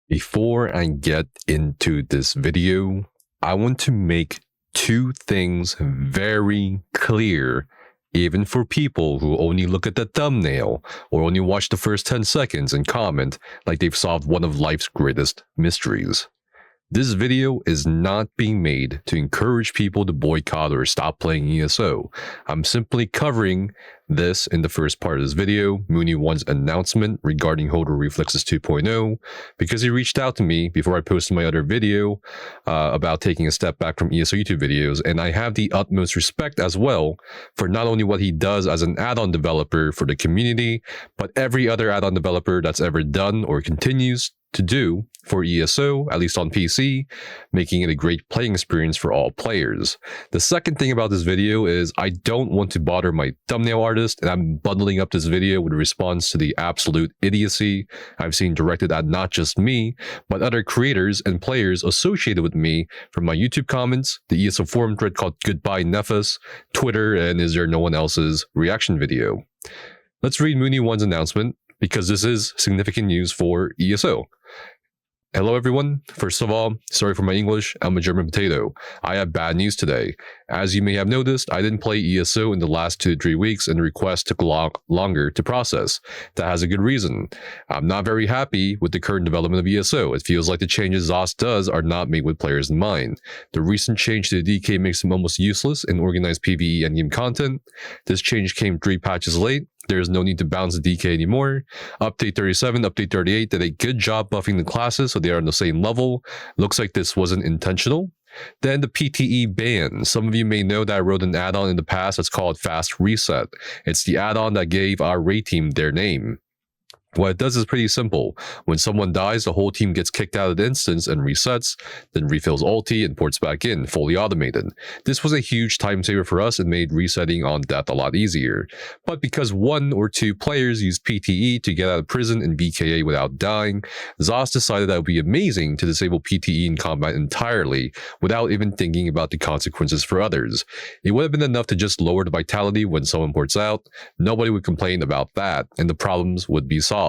Before I get into this video, I want to make two things very clear, even for people who only look at the thumbnail or only watch the first 10 seconds and comment like they've solved one of life's greatest mysteries. This video is not being made to encourage people to boycott or stop playing ESO. I'm simply covering this in the first part of this video, Mooney1's announcement regarding Hodor Reflexes 2.0, because he reached out to me before I posted my other video about taking a step back from ESO YouTube videos, and I have the utmost respect as well for not only what he does as an add-on developer for the community, but every other add-on developer that's ever done or continues to do for ESO, at least on PC, making it a great playing experience for all players. The second thing about this video is I don't want to bother my thumbnail artist, and I'm bundling up this video with a response to the absolute idiocy I've seen directed at not just me, but other creators and players associated with me from my YouTube comments, the ESO forum thread called Goodbye Nefas, Twitter, and Is There No One Else's reaction video. Let's read Mooney1's announcement, because this is significant news for ESO. Hello everyone. First of all, sorry for my English, I'm a German potato. I have bad news today. As you may have noticed, I didn't play ESO in the last 2 to 3 weeks and the request took longer to process. That has a good reason. I'm not very happy with the current development of ESO. It feels like the changes ZOS does are not made with players in mind. The recent change to the DK makes him almost useless in organized PvE endgame content. This change came 3 patches late. There's no need to bounce the DK anymore. Update 37, Update 38 did a good job buffing the classes so they are on the same level. Looks like this wasn't intentional. Then the PTE ban. Some of you may know that I wrote an add-on in the past that's called Fast Reset. It's the add-on that gave our raid team their name. What it does is pretty simple. When someone dies, the whole team gets kicked out of the instance and resets, then refills ulti and ports back in, fully automated. This was a huge time saver for us and made resetting on death a lot easier. But because 1 or 2 players used PTE to get out of prison and VKA without dying, ZOS decided that it would be amazing to disable PTE in combat entirely without even thinking about the consequences for others. It would have been enough to just lower the vitality when someone ports out. Nobody would complain about that, and the problems would be solved.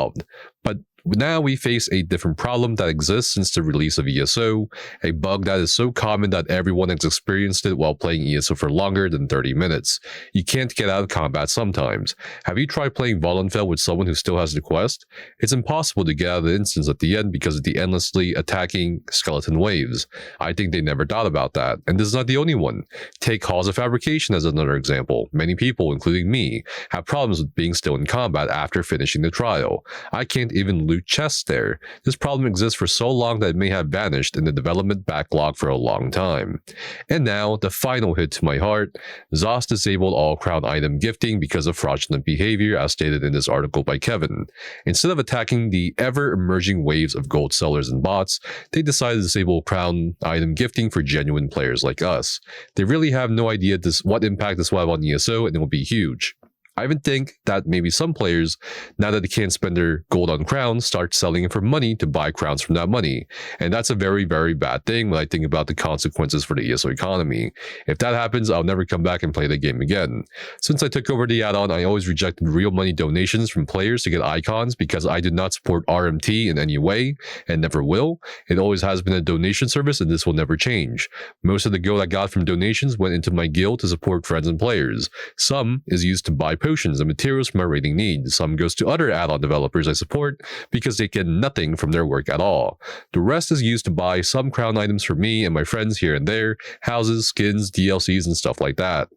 But now we face a different problem that exists since the release of ESO, a bug that is so common that everyone has experienced it while playing ESO for longer than 30 minutes. You can't get out of combat sometimes. Have you tried playing Vaughlenfeld with someone who still has the quest? It's impossible to get out of the instance at the end because of the endlessly attacking skeleton waves. I think they never thought about that, and this is not the only one. Take Halls of Fabrication as another example. Many people, including me, have problems with being still in combat after finishing the trial. I can't even loot chests there. This problem exists for so long that it may have vanished in the development backlog for a long time. And now, the final hit to my heart. ZOS disabled all crown item gifting because of fraudulent behavior, as stated in this article by Kevin. Instead of attacking the ever-emerging waves of gold sellers and bots, they decided to disable crown item gifting for genuine players like us. They really have no idea what impact this will have on ESO, and it will be huge. I even think that maybe some players, now that they can't spend their gold on crowns, start selling it for money to buy crowns from that money. And that's a very, very bad thing when I think about the consequences for the ESO economy. If that happens, I'll never come back and play the game again. Since I took over the add-on, I always rejected real money donations from players to get icons because I do not support RMT in any way and never will. It always has been a donation service and this will never change. Most of the gold I got from donations went into my guild to support friends and players. Some is used to buy potions and materials for my raiding needs. Some goes to other add-on developers I support because they get nothing from their work at all. The rest is used to buy some crown items for me and my friends here and there, houses, skins, DLCs, and stuff like that.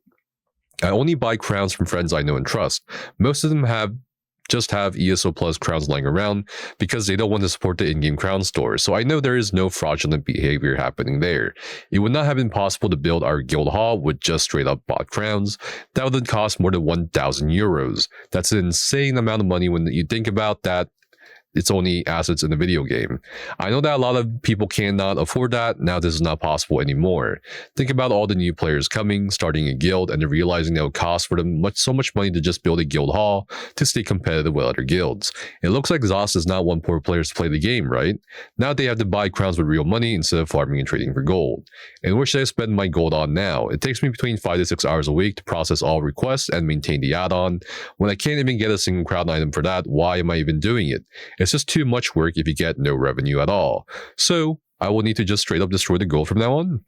I only buy crowns from friends I know and trust. Most of them just have ESO Plus crowns lying around because they don't want to support the in-game crown store, so I know there is no fraudulent behavior happening there. It would not have been possible to build our guild hall with just straight up bought crowns. That would cost more than 1,000 euros. That's an insane amount of money when you think about that. It's only assets in the video game. I know that a lot of people cannot afford that. Now this is not possible anymore. Think about all the new players coming, starting a guild, and then realizing that it will cost for them so much money to just build a guild hall to stay competitive with other guilds. It looks like ZOS does not want poor players to play the game, right? Now they have to buy crowns with real money instead of farming and trading for gold. And where should I spend my gold on now? It takes me between 5 to 6 hours a week to process all requests and maintain the add-on. When I can't even get a single crown item for that, why am I even doing it? It's just too much work if you get no revenue at all. So I will need to just straight up destroy the gold from now on.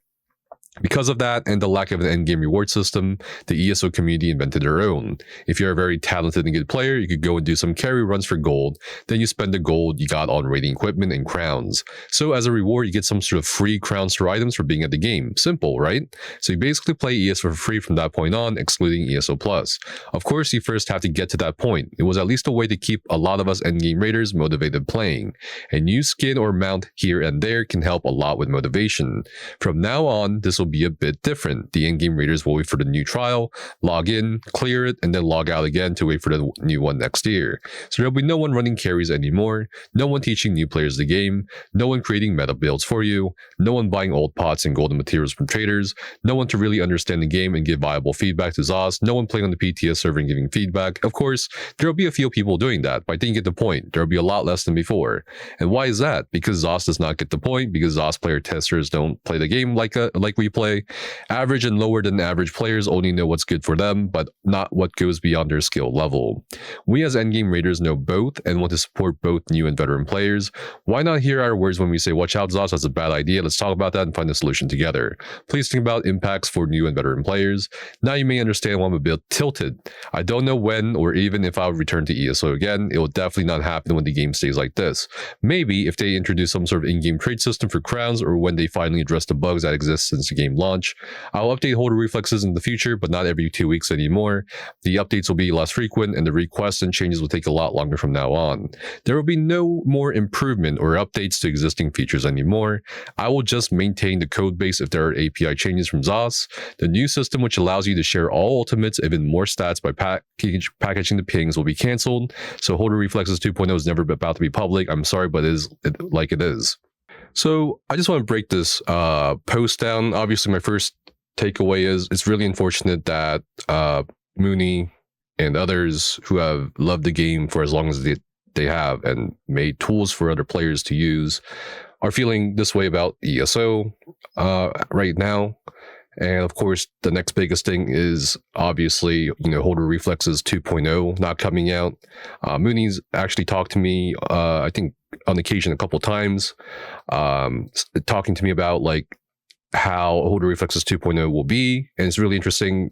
Because of that and the lack of an endgame reward system, the ESO community invented their own. If you're a very talented and good player, you could go and do some carry runs for gold, then you spend the gold you got on raiding equipment and crowns. So as a reward, you get some sort of free crown store items for being at the game. Simple, right? So you basically play ESO for free from that point on, excluding ESO+. Of course, you first have to get to that point. It was at least a way to keep a lot of us endgame raiders motivated playing. A new skin or mount here and there can help a lot with motivation. From now on, this will be a bit different. The in-game raiders will wait for the new trial, log in, clear it, and then log out again to wait for the new one next year. So there'll be no one running carries anymore, no one teaching new players the game, no one creating meta builds for you, no one buying old pots and golden materials from traders, no one to really understand the game and give viable feedback to ZOS, no one playing on the PTS server and giving feedback. Of course, there'll be a few people doing that, but I think you get the point. There'll be a lot less than before. And why is that? Because ZOS does not get the point, because ZOS player testers don't play the game like we play. Average and lower than average players only know what's good for them, but not what goes beyond their skill level. We as endgame raiders know both and want to support both new and veteran players. Why not hear our words when we say, watch out ZOS, that's a bad idea, let's talk about that and find a solution together. Please think about impacts for new and veteran players. Now you may understand why I'm a bit tilted. I don't know when or even if I'll return to ESO again. It will definitely not happen when the game stays like this. Maybe if they introduce some sort of in-game trade system for crowns, or when they finally address the bugs that exist since the game launch. I'll update Hodor Reflexes in the future, but not every 2 weeks anymore. The updates will be less frequent, and the requests and changes will take a lot longer from now on. There will be no more improvement or updates to existing features anymore. I will just maintain the code base if there are API changes from ZOS. The new system, which allows you to share all ultimates, even more stats by packaging the pings, will be cancelled. So Hodor Reflexes 2.0 is never about to be public. I'm sorry, but it is. So I just want to break this post down. Obviously, my first takeaway is it's really unfortunate that Mooney and others who have loved the game for as long as they have and made tools for other players to use are feeling this way about ESO right now. And of course, the next biggest thing is obviously, Hodor Reflexes 2.0 not coming out. Mooney's actually talked to me, I think on occasion a couple times, talking to me about like how Hodor Reflexes 2.0 will be. And it's really interesting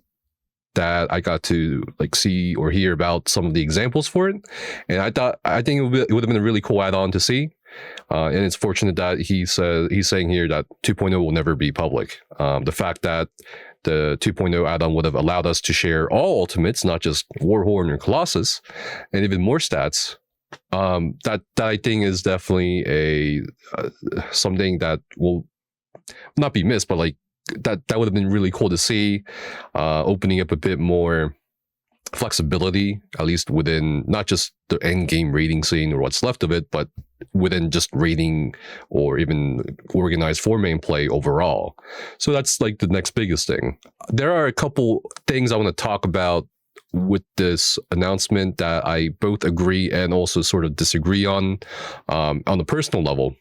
that I got to like see or hear about some of the examples for it. And I think it would have been a really cool add-on to see. And it's fortunate that he's saying here that 2.0 will never be public. The fact that the 2.0 add-on would have allowed us to share all ultimates, not just Warhorn or Colossus, and even more stats. That I think is definitely something that will not be missed, but like that would have been really cool to see, opening up a bit more flexibility, at least within not just the end game raiding scene or what's left of it, but within just raiding or even organized 4-man play overall. So that's like the next biggest thing. There are a couple things I want to talk about with this announcement that I both agree and also sort of disagree on the personal level.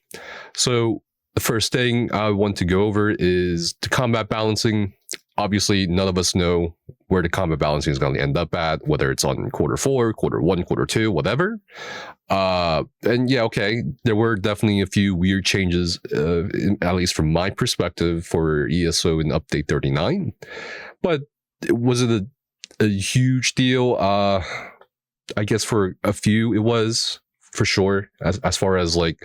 So the first thing I want to go over is the combat balancing. Obviously, none of us know where the combat balancing is going to end up at, whether it's on quarter 4, quarter 1, quarter 2, whatever. And yeah, okay, there were definitely a few weird changes, at least from my perspective, for ESO in Update 39. But was it a huge deal? I guess for a few it was, for sure, as far as like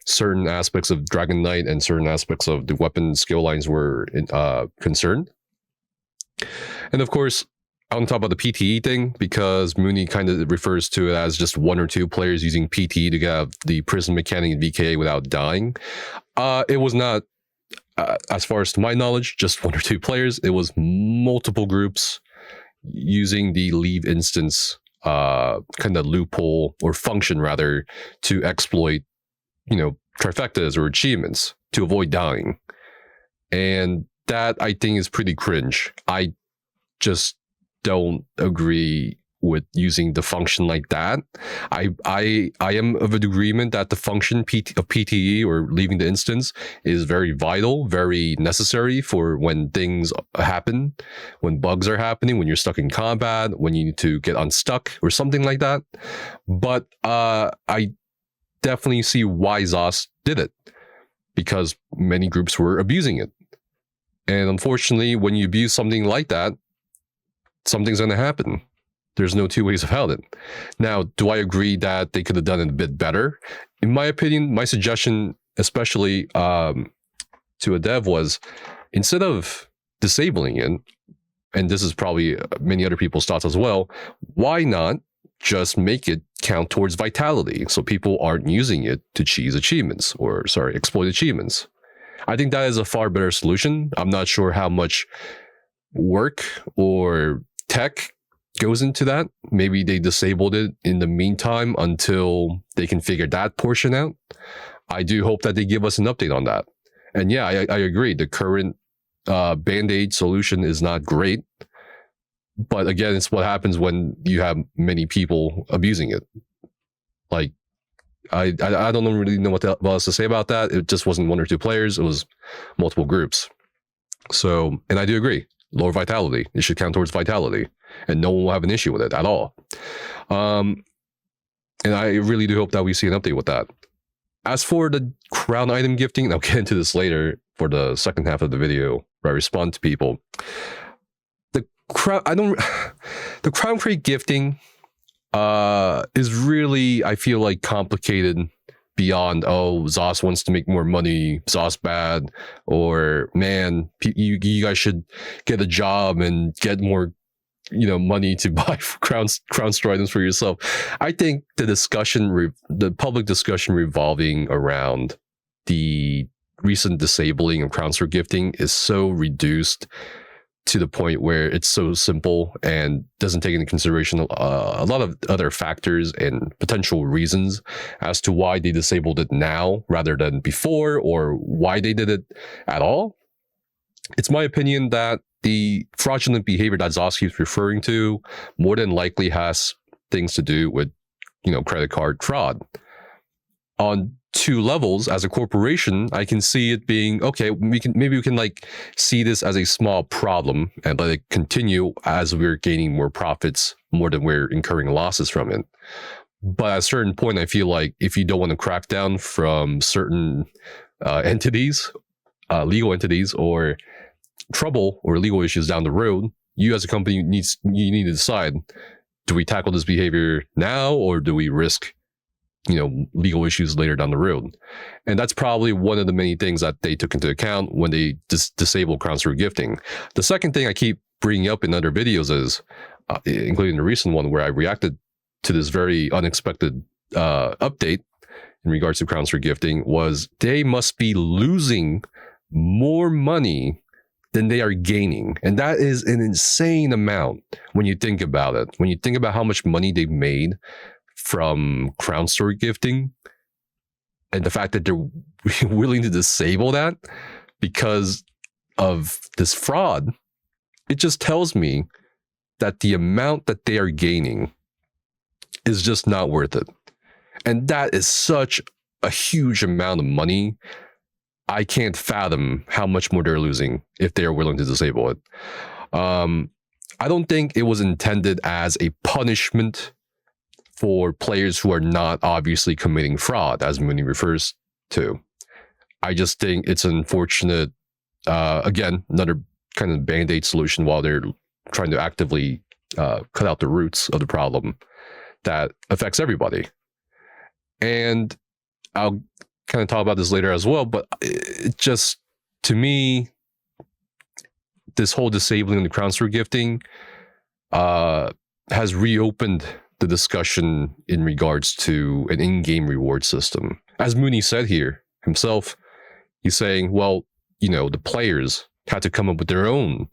certain aspects of Dragon Knight and certain aspects of the weapon skill lines were concerned. And of course, I want to talk about the PTE thing, because Mooney kind of refers to it as just 1 or 2 players using PTE to get the prison mechanic and VKA without dying. It was not, as far as to my knowledge, just 1 or 2 players. It was multiple groups using the leave instance kind of loophole or function rather to exploit, trifectas or achievements to avoid dying. And that I think is pretty cringe. I just don't agree with using the function like that. I am of an agreement that the function of PTE or leaving the instance is very vital, very necessary for when things happen, when bugs are happening, when you're stuck in combat, when you need to get unstuck or something like that. But I definitely see why ZOS did it, because many groups were abusing it. And unfortunately, when you abuse something like that, something's going to happen. There's no two ways about it. Now, do I agree that they could have done it a bit better? In my opinion, my suggestion, especially to a dev, was instead of disabling it, and this is probably many other people's thoughts as well, why not just make it count towards vitality so people aren't using it to cheese achievements, or sorry, exploit achievements? I think that is a far better solution. I'm not sure how much work or tech goes into that. Maybe they disabled it in the meantime until they can figure that portion out. I do hope that they give us an update on that. And yeah, I agree. The current Band-Aid solution is not great. But again, it's what happens when you have many people abusing it. Like, I don't really know what else to say about that. It just wasn't one or two players. It was multiple groups. So, and I do agree. Lower vitality. It should count towards vitality. And no one will have an issue with it at all. And I really do hope that we see an update with that. As for the crown item gifting, and I'll get into this later for the second half of the video where I respond to people. The crown crate gifting is really, I feel like, complicated beyond, oh, ZOS wants to make more money, ZOS bad, or man, you guys should get a job and get more, money to buy crown store items for yourself. I think the public discussion revolving around the recent disabling of crown store gifting is so reduced to the point where it's so simple and doesn't take into consideration a lot of other factors and potential reasons as to why they disabled it now rather than before, or why they did it at all. It's my opinion that the fraudulent behavior that ZOS keeps referring to more than likely has things to do with, credit card fraud. On two levels, as a corporation, I can see it being, okay, maybe we can like see this as a small problem and let it continue as we're gaining more profits more than we're incurring losses from it. But at a certain point, I feel like if you don't want to crack down from certain entities, legal entities, or trouble or legal issues down the road, you as a company you need to decide, do we tackle this behavior now, or do we risk legal issues later down the road? And that's probably one of the many things that they took into account when they disabled crown store gifting. The second thing I keep bringing up in other videos is, including the recent one where I reacted to this very unexpected update in regards to crown store gifting, was they must be losing more money than they are gaining. And that is an insane amount when you think about it. When you think about how much money they've made from crown store gifting, and the fact that they're willing to disable that because of this fraud, it just tells me that the amount that they are gaining is just not worth it. And that is such a huge amount of money. I can't fathom how much more they're losing if they are willing to disable it. I don't think it was intended as a punishment for players who are not obviously committing fraud, as Mooney refers to. I just think it's unfortunate, again, another kind of Band-Aid solution while they're trying to actively cut out the roots of the problem that affects everybody. And I'll kind of talk about this later as well, but it just, to me, this whole disabling of the crown store gifting has reopened the discussion in regards to an in-game reward system. As Mooney said here himself, he's saying, well, the players had to come up with their own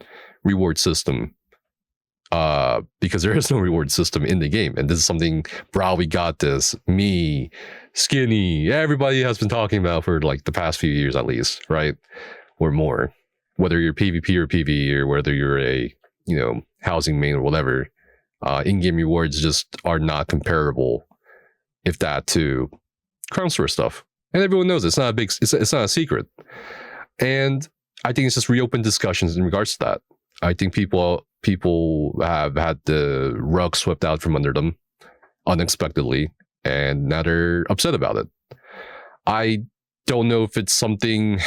reward system because there is no reward system in the game. And this is something Browy got this, me, Skinny, everybody has been talking about for like the past few years at least, right? Or more. Whether you're PvP or PvE, or whether you're a, housing main or whatever, in-game rewards just are not comparable, if that, to crown store stuff. And everyone knows it's not a secret. And I think it's just reopened discussions in regards to that. I think people have had the rug swept out from under them unexpectedly. and now they're upset about it. I don't know if it's something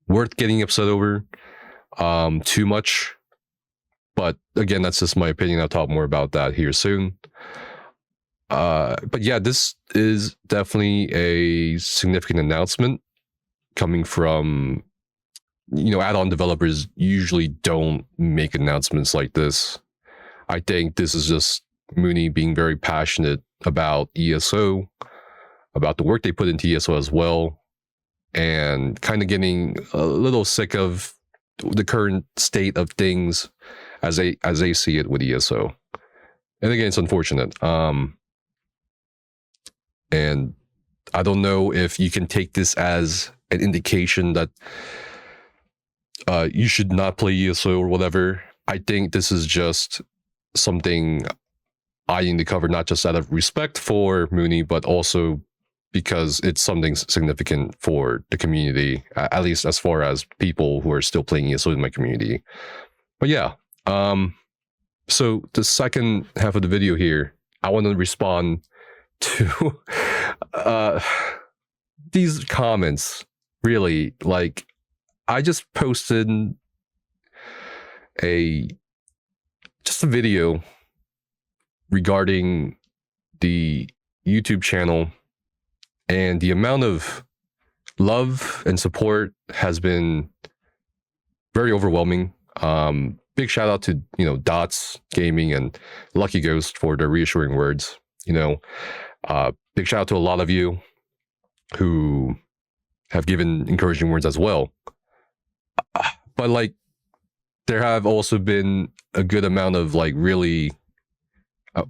worth getting upset over too much, but again, that's just my opinion. I'll talk more about that here soon. But yeah, this is definitely a significant announcement coming from, you know, add-on developers usually don't make announcements like this. I think this is just Mooney being very passionate about ESO, about the work they put into ESO as well, and kind of getting a little sick of the current state of things as they see it with ESO. And again, it's unfortunate. And I don't know if you can take this as an indication that you should not play ESO or whatever. I think this is just something I need to cover, not just out of respect for Mooney, but also because it's something significant for the community, at least as far as people who are still playing ESO in my community. But yeah, so the second half of the video here, I want to respond to these comments. Really, like, I just posted just a video regarding the YouTube channel, and the amount of love and support has been very overwhelming. Big shout out to, you know, Dots Gaming and Lucky Ghost for their reassuring words. You know, big shout out to a lot of you who have given encouraging words as well. But like, there have also been a good amount of like really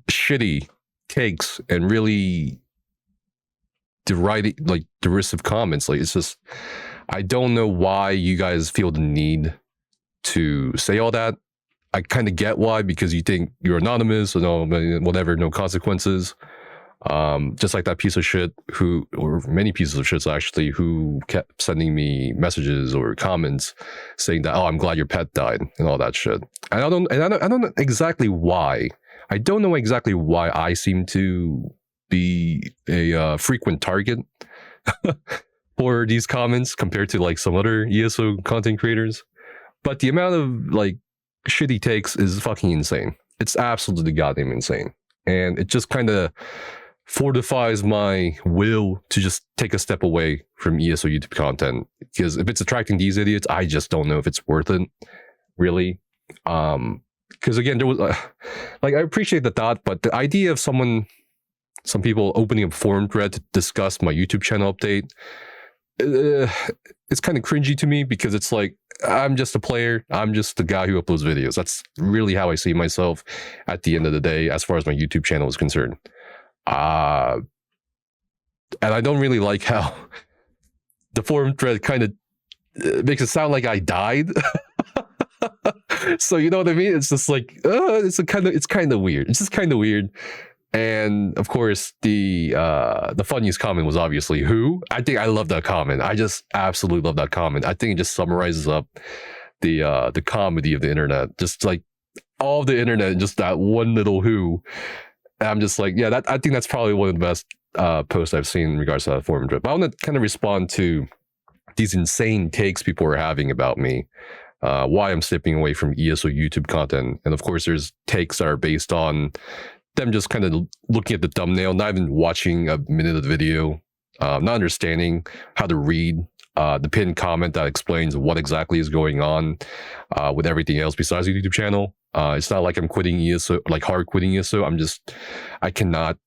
shitty takes and really derisive comments. Like, it's just, I don't know why you guys feel the need to say all that. I kind of get why, because you think you're anonymous, or no, whatever, no consequences. Just like that piece of shit or many pieces of shits actually, who kept sending me messages or comments saying that, oh, I'm glad your pet died and all that shit. And I don't know exactly why. I don't know exactly why I seem to be a frequent target for these comments compared to like some other ESO content creators. But the amount of like shitty takes is fucking insane. It's absolutely goddamn insane. And it just kind of fortifies my will to just take a step away from ESO YouTube content. Because if it's attracting these idiots, I just don't know if it's worth it, really. Because again, there was like, I appreciate the thought, but the idea of some people opening a forum thread to discuss my YouTube channel update, it's kind of cringy to me, because it's like, I'm just a player. I'm just the guy who uploads videos. That's really how I see myself at the end of the day, as far as my YouTube channel is concerned. And I don't really like how the forum thread kind of makes it sound like I died. So you know what I mean? It's just like, it's kind of weird. It's just kind of weird. And of course, the funniest comment was obviously who. I think I love that comment. I just absolutely love that comment. I think it just summarizes up the comedy of the internet. Just like all of the internet, just that one little who. And I'm just like, yeah, I think that's probably one of the best posts I've seen in regards to that forum thread. But I want to kind of respond to these insane takes people are having about me. Why I'm stepping away from ESO YouTube content. And of course, there's takes that are based on them just kind of looking at the thumbnail, not even watching a minute of the video, not understanding how to read the pinned comment that explains what exactly is going on with everything else besides the YouTube channel. It's not like I'm quitting ESO, like hard quitting ESO. I cannot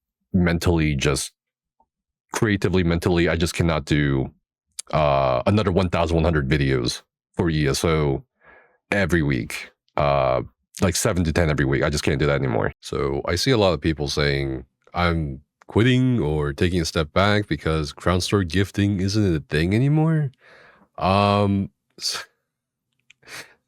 creatively, I just cannot do another 1,100 videos for ESO every week. Like 7 to 10 every week. I just can't do that anymore. So I see a lot of people saying I'm quitting or taking a step back because Crown Store gifting isn't a thing anymore.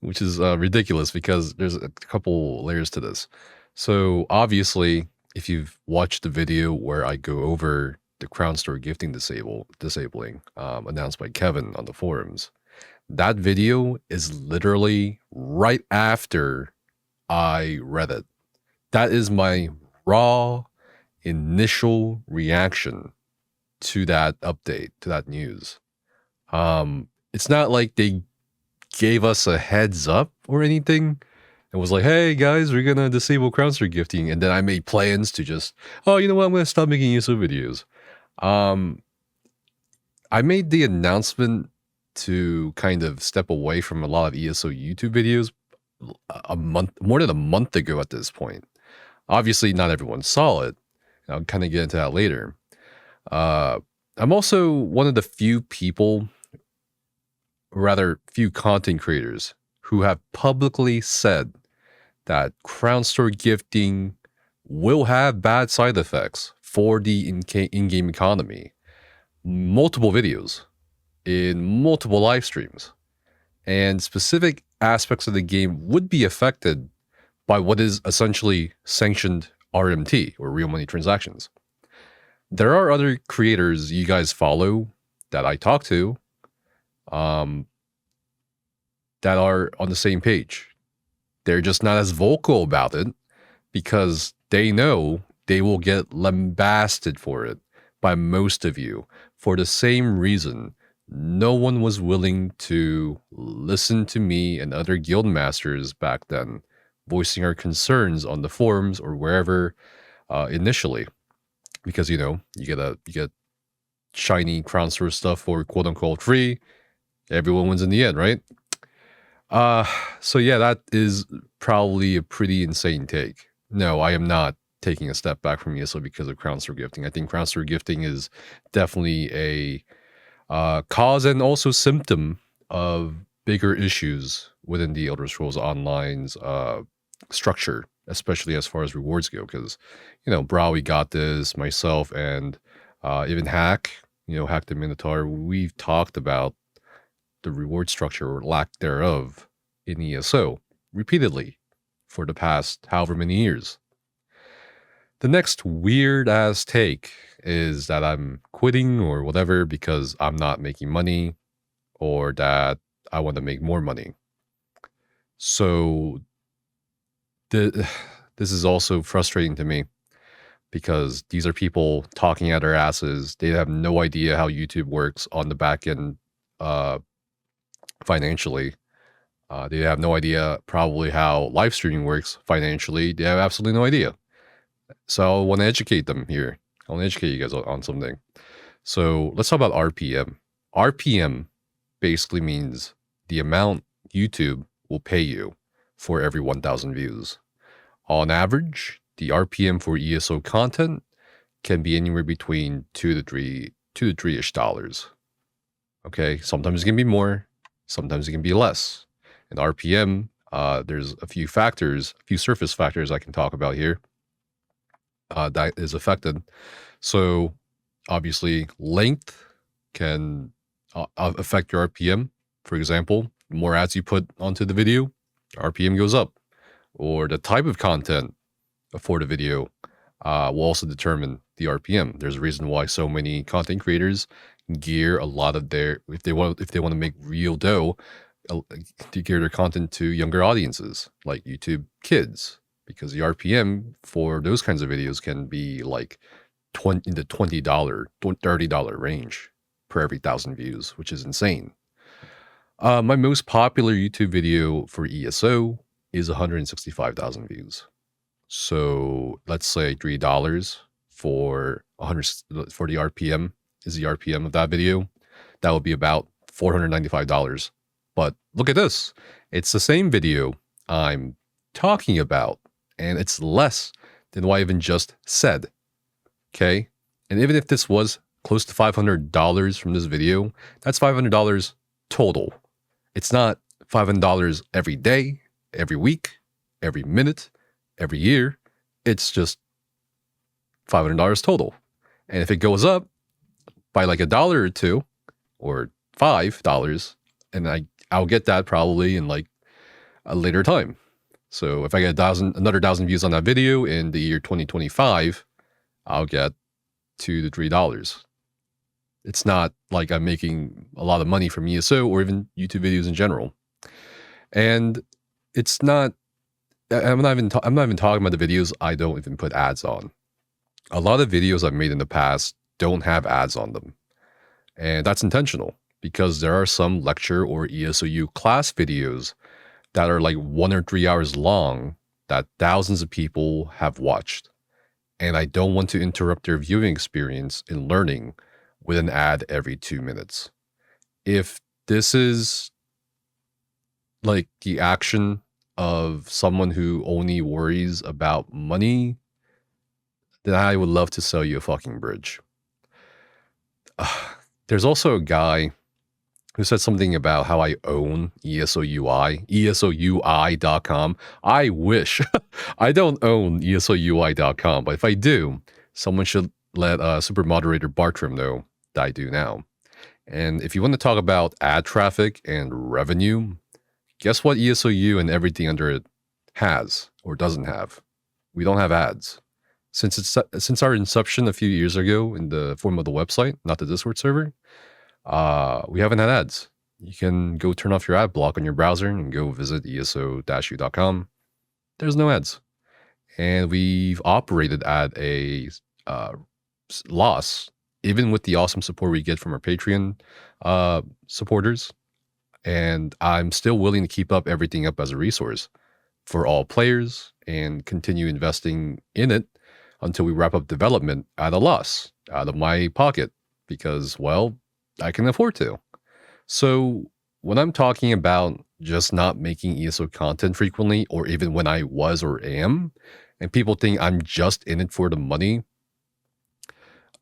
Which is ridiculous, because there's a couple layers to this. So obviously, if you've watched the video where I go over the Crown Store gifting disabling announced by Kevin on the forums, that video is literally right after I read it. That is my raw initial reaction to that update, to that news. It's not like they gave us a heads up or anything. It was like, hey guys, we're gonna disable Crownster gifting, and then I made plans to just, oh, you know what, I'm gonna stop making ESO videos. I made the announcement to kind of step away from a lot of ESO YouTube videos more than a month ago at this point. Obviously, not everyone saw it. I'll kind of get into that later. I'm also one of the few people, or rather few content creators, who have publicly said that Crown Store gifting will have bad side effects for the in-game economy. Multiple videos in multiple live streams, and specific aspects of the game would be affected by what is essentially sanctioned RMT, or real money transactions. There are other creators you guys follow that I talk to that are on the same page. They're just not as vocal about it because they know they will get lambasted for it by most of you for the same reason. No one was willing to listen to me and other guild masters back then, voicing our concerns on the forums or wherever initially, because you get shiny Crown Store stuff for quote unquote free. Everyone wins in the end, right? So yeah, that is probably a pretty insane take. No, I am not taking a step back from ESO because of Crown Store gifting. I think Crown Store gifting is definitely a cause and also symptom of bigger issues within the Elder Scrolls Online's structure, especially as far as rewards go. Because, Browy got this, myself, and even Hack, Hack the Minotaur, we've talked about the reward structure or lack thereof in ESO repeatedly for the past however many years. The next weird ass take is that I'm quitting or whatever because I'm not making money, or that I want to make more money. So this is also frustrating to me because these are people talking out their asses. They have no idea how YouTube works on the back end financially. They have no idea probably how live streaming works financially. They have absolutely no idea. So I want to educate them here. I want to educate you guys on something. So let's talk about RPM. RPM basically means the amount YouTube will pay you for every 1,000 views. On average, the RPM for ESO content can be anywhere between $2 to $3-ish. Okay, sometimes it can be more, sometimes it can be less. And RPM, there's a few surface factors I can talk about here that is affected. So obviously length can affect your RPM. For example, the more ads you put onto the video, RPM goes up. Or the type of content for the video will also determine the RPM. There's a reason why so many content creators gear a lot of their, if they want to make real dough, to gear their content to younger audiences like YouTube Kids, because the RPM for those kinds of videos can be like $20 to $30 range per every 1,000 views, which is insane. My most popular YouTube video for ESO is 165,000 views. So let's say $3 for the RPM is the RPM of that video. That would be about $495. But look at this. It's the same video I'm talking about, and it's less than what I even just said. Okay? And even if this was close to $500 from this video, that's $500 total. It's not $500 every day, every week, every minute, every year. It's just $500 total. And if it goes up by like $1 or $2 or $5, and I'll get that probably in like a later time. So if I get another 1,000 views on that video in the year 2025, I'll get $2 to $3. It's not like I'm making a lot of money from ESO or even YouTube videos in general. And it's not, I'm not even talking about the videos I don't even put ads on. A lot of videos I've made in the past don't have ads on them. And that's intentional because there are some lecture or ESOU class videos that are like 1 or 3 hours long that thousands of people have watched. And I don't want to interrupt their viewing experience in learning with an ad every 2 minutes. If this is like the action of someone who only worries about money, then I would love to sell you a fucking bridge. There's also a guy who said something about how I own ESOUI, ESOUI.com. I wish. I don't own ESOUI.com, but if I do, someone should let super moderator Bartram know that I do now. And if you want to talk about ad traffic and revenue, guess what ESOU and everything under it has or doesn't have? We don't have ads. Since our inception a few years ago in the form of the website, not the Discord server, we haven't had ads. You can go turn off your ad block on your browser and go visit eso-u.com. There's no ads. And we've operated at a loss, even with the awesome support we get from our Patreon supporters. And I'm still willing to keep everything up as a resource for all players and continue investing in it until we wrap up development at a loss out of my pocket because, well, I can afford to. So when I'm talking about just not making ESO content frequently, or even when I was or am, and people think I'm just in it for the money,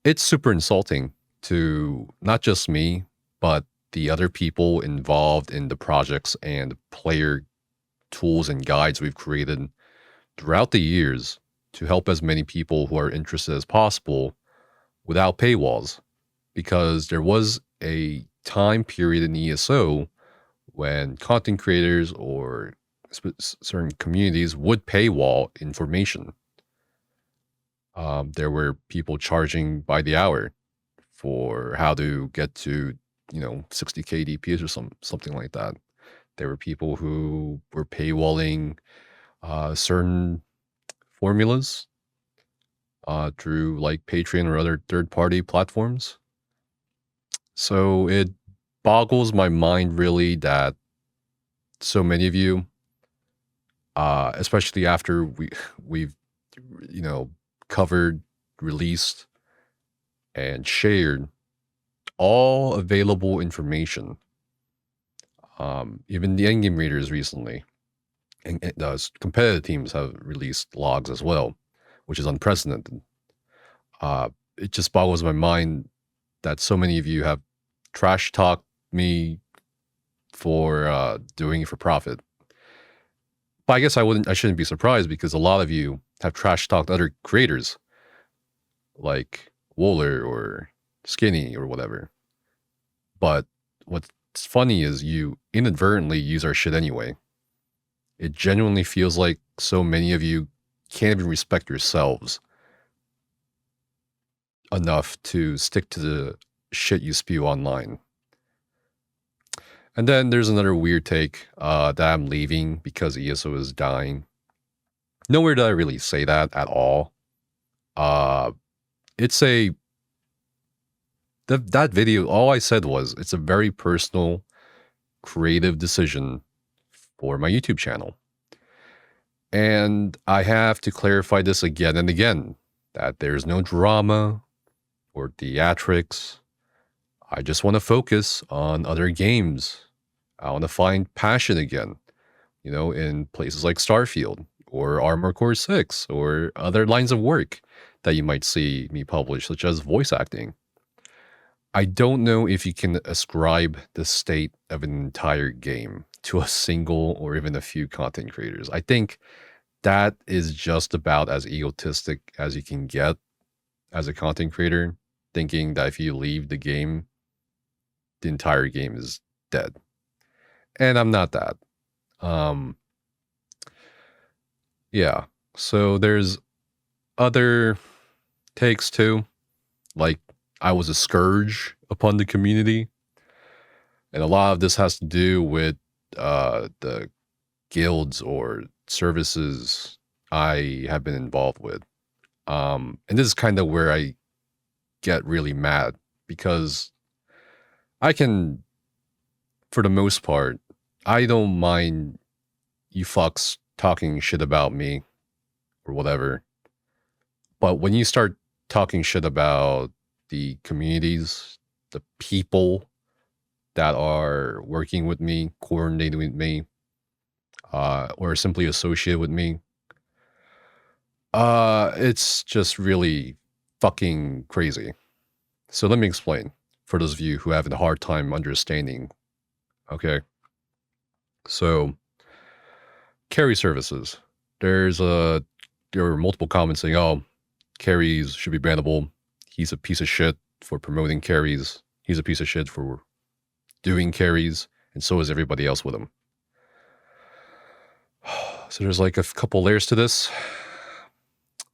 it's super insulting to not just me, but the other people involved in the projects and player tools and guides we've created throughout the years to help as many people who are interested as possible without paywalls. Because there was a time period in ESO when content creators or certain communities would paywall information. There were people charging by the hour for how to get to, 60k DPS or something like that. There were people who were paywalling certain formulas through like Patreon or other third-party platforms. So it boggles my mind really that so many of you, especially after we've covered, released, and shared all available information. Even the endgame readers recently, and competitive teams have released logs as well, which is unprecedented. It just boggles my mind that so many of you have trash talked me for doing it for profit. But I guess I shouldn't be surprised because a lot of you have trash talked other creators like Wohler or Skinny or whatever. But what's funny is you inadvertently use our shit anyway. It genuinely feels like so many of you can't even respect yourselves enough to stick to the shit you spew online. And then there's another weird take that I'm leaving because ESO is dying. Nowhere did I really say that at all. That video, all I said was it's a very personal, creative decision for my YouTube channel. And I have to clarify this again and again, that there's no drama or theatrics. I just want to focus on other games. I want to find passion again, in places like Starfield or Armored Core 6 or other lines of work that you might see me publish, such as voice acting. I don't know if you can ascribe the state of an entire game to a single or even a few content creators. I think that is just about as egotistic as you can get as a content creator, thinking that if you leave the game, the entire game is dead. And I'm not that. Yeah. So there's other takes too, like I was a scourge upon the community. And a lot of this has to do with the guilds or services I have been involved with. And this is kind of where I get really mad, because I can, for the most part, I don't mind you fucks talking shit about me or whatever. But when you start talking shit about the communities, the people that are working with me, coordinating with me, or simply associated with me, it's just really fucking crazy. So let me explain for those of you who have a hard time understanding. Okay. So carry services. There were multiple comments saying, oh, carries should be bannable. He's a piece of shit for promoting carries. He's a piece of shit for doing carries. And so is everybody else with him. So there's like a couple layers to this.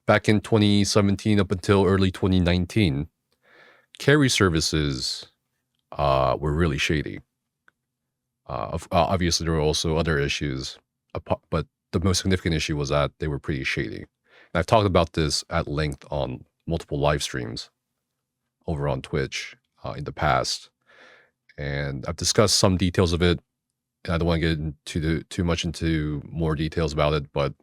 Back in 2017 up until early 2019, carry services were really shady. Obviously, there were also other issues, but the most significant issue was that they were pretty shady. And I've talked about this at length on multiple live streams over on Twitch in the past. And I've discussed some details of it. And I don't want to get into too much into more details about it, but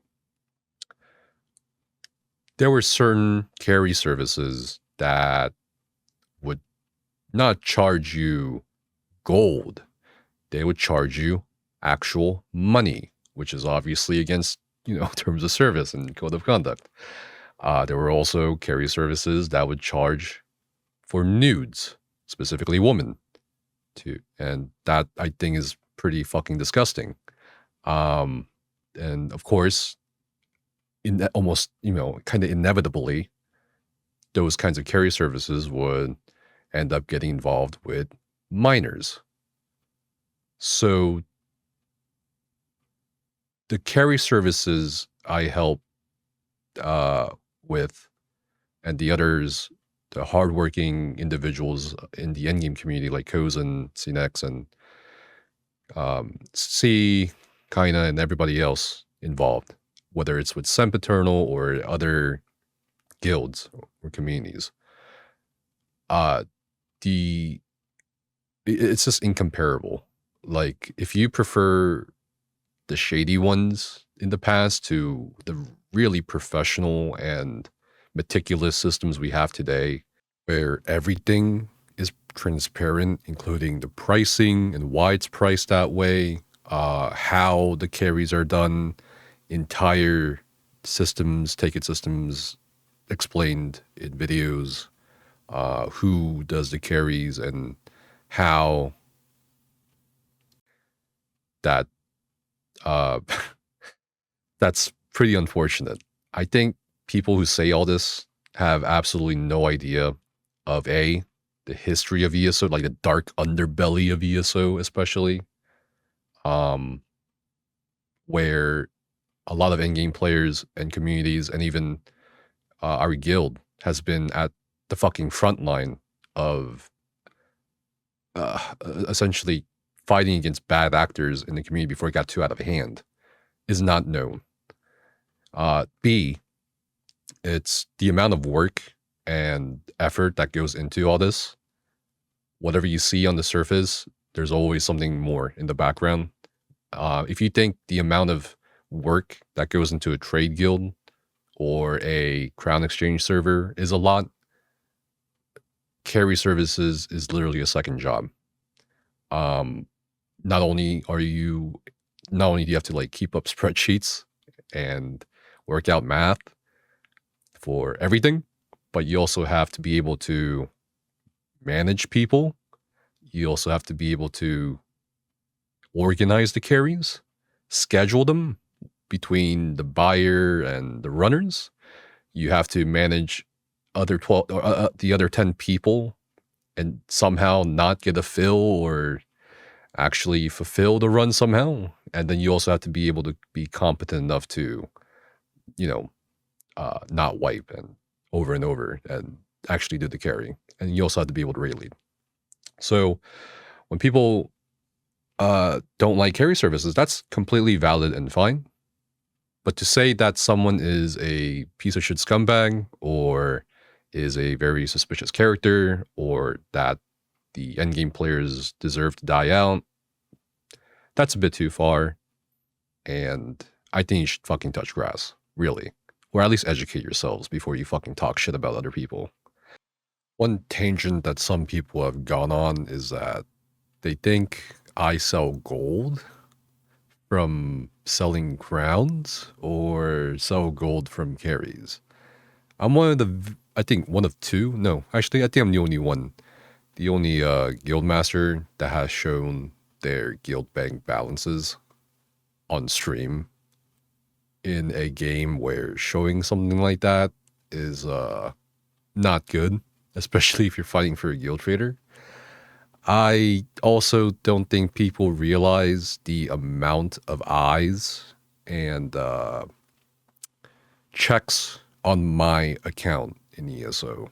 there were certain carry services that would not charge you gold. They would charge you actual money, which is obviously against, terms of service and code of conduct. There were also carry services that would charge for nudes, specifically women, too. And that, I think, is pretty fucking disgusting. And of course, almost, kind of inevitably, those kinds of carry services would end up getting involved with minors. So the carry services I help with, and the others, the hardworking individuals in the endgame community like Kozen, CNEX, and C, Kaina, and everybody else involved, whether it's with Sempiternal or other guilds or communities. It's just incomparable. Like, if you prefer the shady ones in the past to the really professional and meticulous systems we have today, where everything is transparent, including the pricing and why it's priced that way, how the carries are done, entire systems, ticket systems explained in videos, who does the carries and how that that's pretty unfortunate. I think people who say all this have absolutely no idea of the history of ESO, like the dark underbelly of ESO, especially, where a lot of endgame players and communities, and even our guild, has been at the fucking front line of essentially fighting against bad actors in the community before it got too out of hand, is not known. B, it's the amount of work and effort that goes into all this. Whatever you see on the surface, there's always something more in the background. If you think the amount of work that goes into a trade guild or a crown exchange server is a lot, carry services is literally a second job. Not only do you have to like keep up spreadsheets and work out math for everything, but you also have to be able to manage people. You also have to be able to organize the carries, schedule them between the buyer and the runners. You have to manage the other 10 people and somehow not get a fill or actually fulfill the run somehow. And then you also have to be able to be competent enough to, not wipe and over and actually do the carry. And you also have to be able to rate lead. So when people don't like carry services, that's completely valid and fine. But to say that someone is a piece of shit scumbag or is a very suspicious character or that the endgame players deserve to die out, that's a bit too far. And I think you should fucking touch grass, really. Or at least educate yourselves before you fucking talk shit about other people. One tangent that some people have gone on is that they think I sell gold from selling crowns or sell gold from carries. I'm one of the, I think one of two. No, actually, I think I'm the only one. The only guild master that has shown their guild bank balances on stream in a game where showing something like that is not good, especially if you're fighting for a guild trader. I also don't think people realize the amount of eyes and checks on my account in ESO.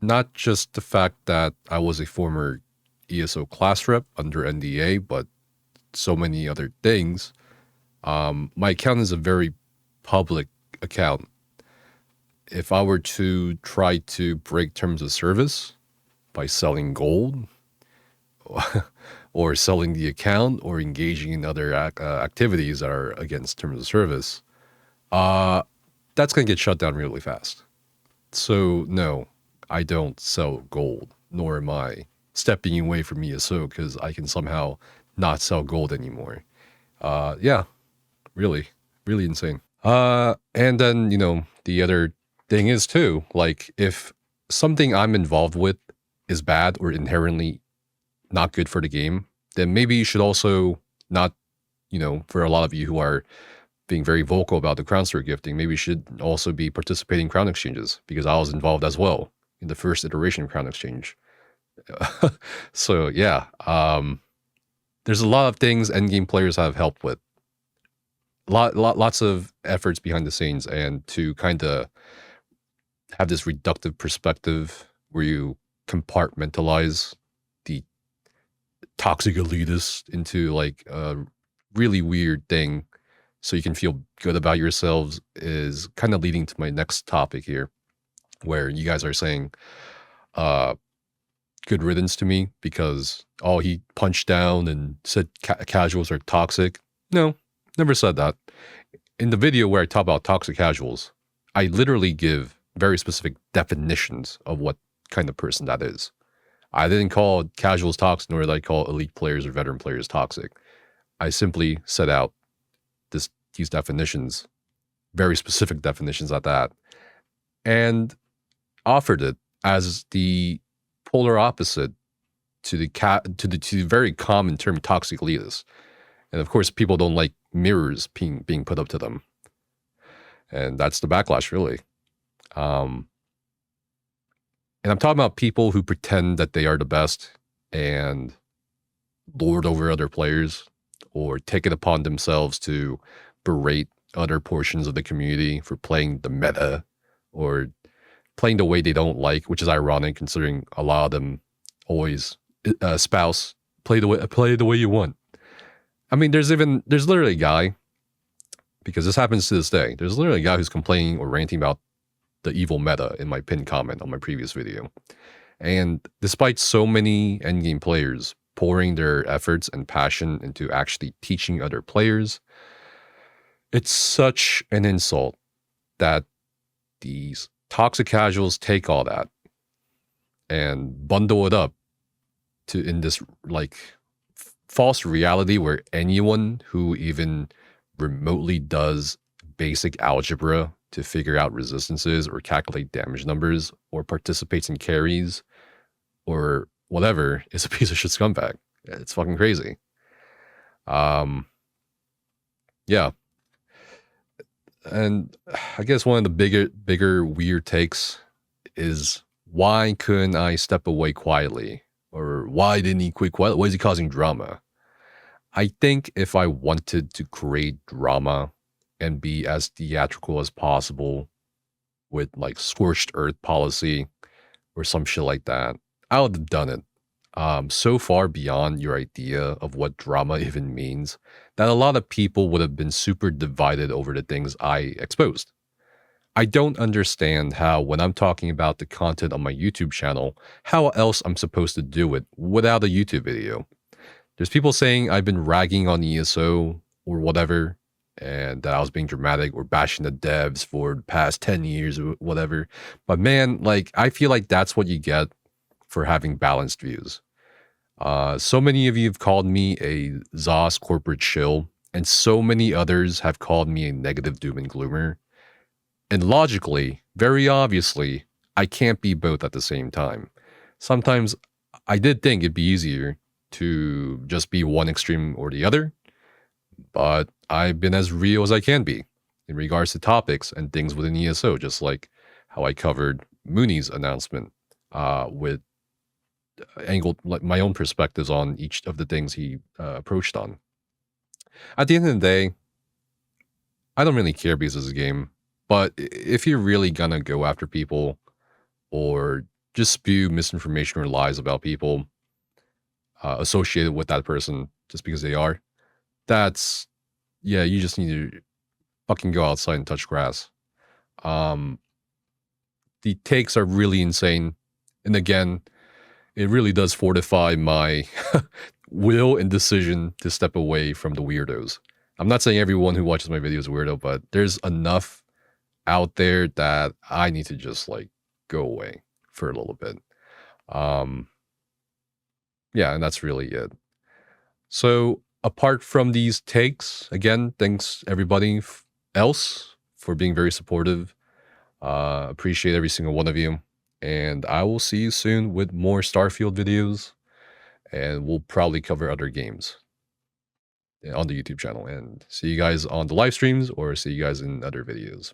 Not just the fact that I was a former ESO class rep under NDA, but so many other things. My account is a very public account. If I were to try to break terms of service by selling gold or selling the account or engaging in other activities that are against terms of service, that's going to get shut down really fast. So no, I don't sell gold, nor am I stepping away from ESO because I can somehow not sell gold anymore. Yeah, really insane. And then, the other thing is too, like if something I'm involved with is bad or inherently not good for the game, then maybe you should also not, for a lot of you who are being very vocal about the crown store gifting, maybe you should also be participating in crown exchanges, because I was involved as well in the first iteration of crown exchange. So yeah, there's a lot of things endgame players have helped with. Lots of efforts behind the scenes, and to kind of have this reductive perspective where you compartmentalize the toxic elitist into like a really weird thing so you can feel good about yourselves is kind of leading to my next topic here, where you guys are saying good riddance to me because, oh, he punched down and said casuals are toxic. No, never said that. In the video where I talk about toxic casuals, I literally give very specific definitions of what kind of person that is. I didn't call casuals toxic, nor did I call elite players or veteran players toxic. I simply set out these definitions, very specific definitions at that, and offered it as the polar opposite to the very common term toxic elitist. And of course, people don't like mirrors being put up to them, and that's the backlash, really. And I'm talking about people who pretend that they are the best and lord over other players, or take it upon themselves to berate other portions of the community for playing the meta or playing the way they don't like, which is ironic considering a lot of them always espouse play the way you want. I mean, there's literally a guy, because this happens to this day, there's literally a guy who's complaining or ranting about the evil meta in my pinned comment on my previous video. And despite so many endgame players pouring their efforts and passion into actually teaching other players, it's such an insult that these toxic casuals take all that and bundle it up in this like false reality where anyone who even remotely does basic algebra to figure out resistances or calculate damage numbers or participates in carries or whatever is a piece of shit scumbag. It's fucking crazy. Yeah. And I guess one of the bigger weird takes is, why couldn't I step away quietly? Or why didn't he quit quietly? Why is he causing drama? I think if I wanted to create drama and be as theatrical as possible with like scorched earth policy or some shit like that, I would have done it. so far beyond your idea of what drama even means that a lot of people would have been super divided over the things I exposed. I don't understand how, when I'm talking about the content on my YouTube channel, how else I'm supposed to do it without a YouTube video. There's people saying I've been ragging on ESO or whatever, and that I was being dramatic or bashing the devs for the past 10 years or whatever. But man, like, I feel like that's what you get for having balanced views. So many of you have called me a ZOS corporate shill, and so many others have called me a negative doom and gloomer. And logically, very obviously, I can't be both at the same time. Sometimes I did think it'd be easier to just be one extreme or the other, but I've been as real as I can be in regards to topics and things within ESO, just like how I covered Mooney's announcement with angled like my own perspectives on each of the things he approached on. At the end of the day, I don't really care because it's a game, but if you're really gonna go after people or just spew misinformation or lies about people associated with that person just because they are, that's, yeah, you just need to fucking go outside and touch grass. The takes are really insane. And again, it really does fortify my will and decision to step away from the weirdos. I'm not saying everyone who watches my videos is weirdo, but there's enough out there that I need to just like go away for a little bit. Yeah, and that's really it. So apart from these takes, again, thanks everybody else for being very supportive. Appreciate every single one of you. And I will see you soon with more Starfield videos. And we'll probably cover other games on the YouTube channel. And see you guys on the live streams or see you guys in other videos.